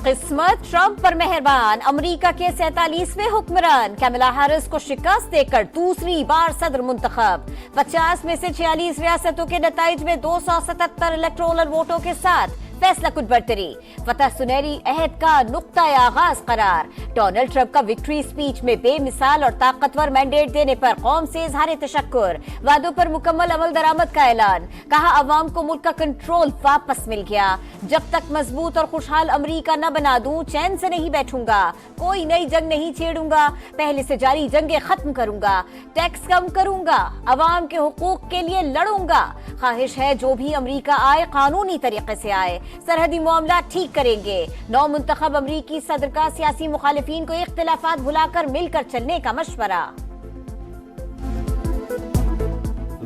قسمت ٹرمپ پر مہربان، امریکہ کے 47ویں حکمران کیملا ہیرس کو شکست دے کر دوسری بار صدر منتخب، 50 میں سے 46 ریاستوں کے نتائج میں 277 الیکٹورل ووٹوں کے ساتھ فیصلہ کن برتری، فتح سنہری عہد کا نقطۂ آغاز قرار۔ ڈونلڈ ٹرمپ کا وکٹری سپیچ میں بے مثال اور طاقتور مینڈیٹ دینے پر قوم سے اظہار تشکر، وعدوں پر مکمل عمل درآمد کا اعلان، کہا عوام کو ملک کا کنٹرول واپس مل گیا، جب تک مضبوط اور خوشحال امریکہ نہ بنا دوں چین سے نہیں بیٹھوں گا، کوئی نئی جنگ نہیں چھیڑوں گا، پہلے سے جاری جنگیں ختم کروں گا، ٹیکس کم کروں گا، عوام کے حقوق کے لیے لڑوں گا، خواہش ہے جو بھی امریکہ آئے قانونی طریقے سے آئے، سرحدی معاملات ٹھیک کریں گے۔ نو منتخب امریکی صدر کا سیاسی مخالفین کو اختلافات بھلا کر مل کر چلنے کا مشورہ۔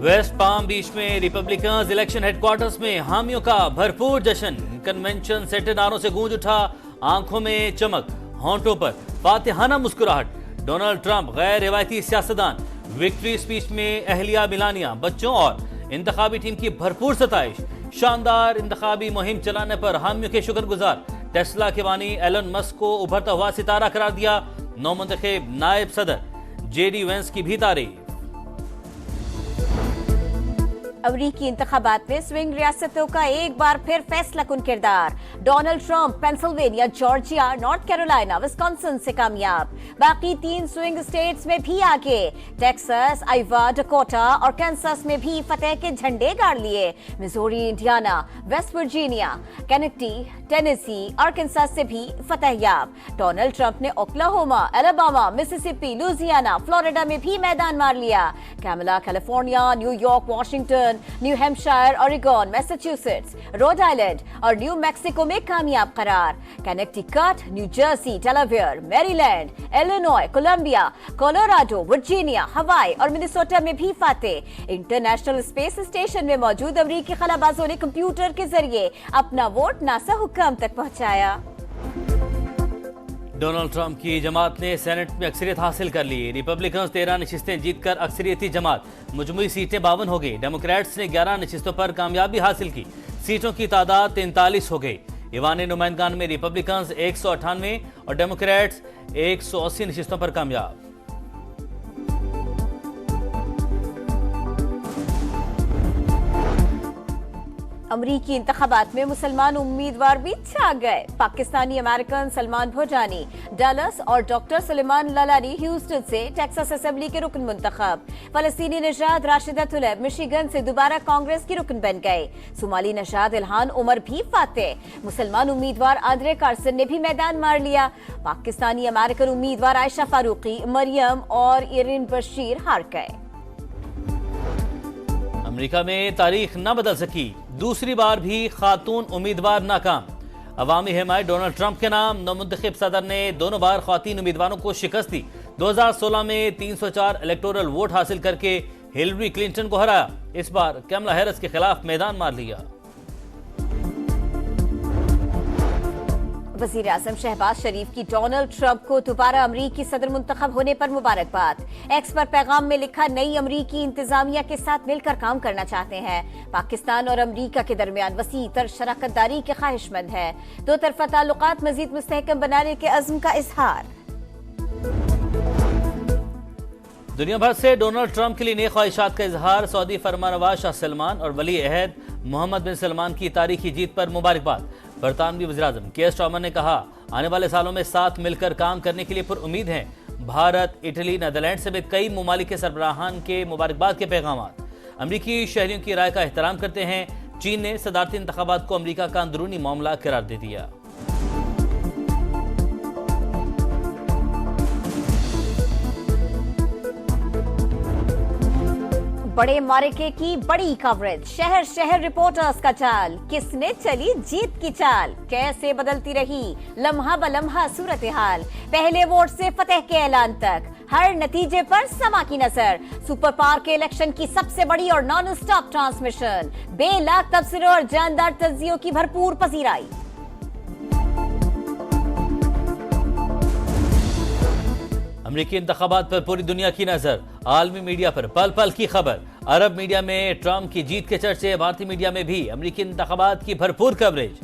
ویسٹ پام بیچ میں ریپبلکنز الیکشن ہیڈ کوارٹرز میں حامیوں کا بھرپور جشن، کنونشن سینٹر نعروں سے گونج اٹھا، آنکھوں میں چمک، ہونٹوں پر فاتحانہ مسکراہٹ۔ ڈونلڈ ٹرمپ غیر روایتی سیاستدان، وکٹری سپیچ میں اہلیہ ملانیہ، بچوں اور انتخابی ٹیم کی بھرپور ستائش، شاندار انتخابی مہم چلانے پر حامیوں کے شکر گزار۔ ٹیسلا کے بانی ایلن مسک کو ابھرتا ہوا ستارہ قرار دیا، نو منتخب نائب صدر جے ڈی وینس کی بھی تعریف۔ امریکی انتخابات میں سوئنگ ریاستوں کا ایک بار پھر فیصلہ کن کردار، Donald Trump Pennsylvania, Georgia, north Carolina, Wisconsin سے کامیاب، باقی 3 سوئنگ اسٹیٹس میں بھی آگے، ٹیکساس، آئیوا، ڈکوٹا اور کینسس میں بھی فتح کے جھنڈے گاڑ لیے، Missouri, Indiana, West Virginia, Kentucky, Tennessee, Arkansas سے بھی فتح یاب۔ ڈونلڈ ٹرمپ نے Oklahoma, Alabama, Mississippi, Louisiana, Florida میں بھی میدان مار لیا، Kamala California, New York, Washington, New Hampshire, Oregon, Massachusetts, Rhode Island اور نیو میکسیکو میں کامیاب قرار، Connecticut, New Jersey, Delaware, Maryland, Illinois, Columbia, Colorado, Virginia, Hawaii اور منیسوٹا میں بھی فاتح۔ انٹرنیشنل اسپیس اسٹیشن میں موجود امریکی خلابازوں نے کمپیوٹر کے ذریعے اپنا ووٹ ناسا حکام تک پہنچایا۔ ڈونلڈ ٹرمپ کی جماعت نے سینٹ میں اکثریت حاصل کر لی، ریپبلکنز 13 نشستیں جیت کر اکثریتی جماعت، مجموعی سیٹیں 52 ہو گئی، ڈیموکریٹس نے 11 نشستوں پر کامیابی حاصل کی، سیٹوں کی تعداد 43 ہو گئی۔ ایوان نمائندگان میں ریپبلکنز 198 اور ڈیموکریٹس 180 نشستوں پر کامیاب۔ امریکی انتخابات میں مسلمان امیدوار بھی چھا گئے، پاکستانی امریکن سلمان بھوٹانی ڈالس اور ڈاکٹر سلیمان لالانی ہیوسٹن سے ٹیکساس اسمبلی کے رکن منتخب، فلسطینی نژاد راشدہ طلیب مشیگن سے دوبارہ کانگریس کی رکن بن گئے، صومالی نژاد الہان عمر بھی فاتح، مسلمان امیدوار آندرے کارسن نے بھی میدان مار لیا، پاکستانی امریکن امیدوار عائشہ فاروقی، مریم اور ایرین بشیر ہار گئے۔ امریکہ میں تاریخ نہ بدل سکی، دوسری بار بھی خاتون امیدوار ناکام، عوامی حمایت ڈونلڈ ٹرمپ کے نام، نو منتخب صدر نے دونوں بار خواتین امیدواروں کو شکست دی، 2016 میں 304 الیکٹورل ووٹ حاصل کر کے ہلری کلنٹن کو ہرایا، اس بار کیملا ہیرس کے خلاف میدان مار لیا۔ وزیر اعظم شہباز شریف کی ڈونلڈ ٹرمپ کو دوبارہ امریکی صدر منتخب ہونے پر مبارکباد، ایکس پر پیغام میں لکھا نئی امریکی انتظامیہ کے ساتھ مل کر کام کرنا چاہتے ہیں، پاکستان اور امریکہ کے درمیان وسیع تر شراکت داری کے خواہش مند ہے، دو طرفہ تعلقات مزید مستحکم بنانے کے عزم کا اظہار۔ دنیا بھر سے ڈونلڈ ٹرمپ کے لیے نیک خواہشات کا اظہار، سعودی فرمانروا شاہ سلمان اور ولی عہد محمد بن سلمان کی تاریخی جیت پر مبارکباد۔ برطانوی وزیراعظم کیئر سٹارمر نے کہا آنے والے سالوں میں ساتھ مل کر کام کرنے کے لیے پر امید ہیں۔ بھارت، اٹلی، نیدرلینڈ سمیت کئی ممالک کے سربراہان کے مبارکباد کے پیغامات۔ امریکی شہریوں کی رائے کا احترام کرتے ہیں، چین نے صدارتی انتخابات کو امریکہ کا اندرونی معاملہ قرار دے دیا۔ بڑے معرکے کی بڑی کوریج، شہر شہر رپورٹرز کا چال، کس نے چلی جیت کی چال، کیسے بدلتی رہی لمحہ بلمحہ صورتحال، پہلے ووٹ سے فتح کے اعلان تک، ہر نتیجے پر سما کی نظر، سپر پاور کے الیکشن کی سب سے بڑی اور نان سٹاپ ٹرانسمیشن، بے لاکھ تبصروں اور جاندار تجزیوں کی بھرپور پذیرائی۔ امریکی انتخابات پر پوری دنیا کی نظر، عالمی میڈیا پر پل پل کی خبر، عرب میڈیا میں ٹرمپ کی جیت کے چرچے، بھارتی میڈیا میں بھی امریکی انتخابات کی بھرپور کوریج۔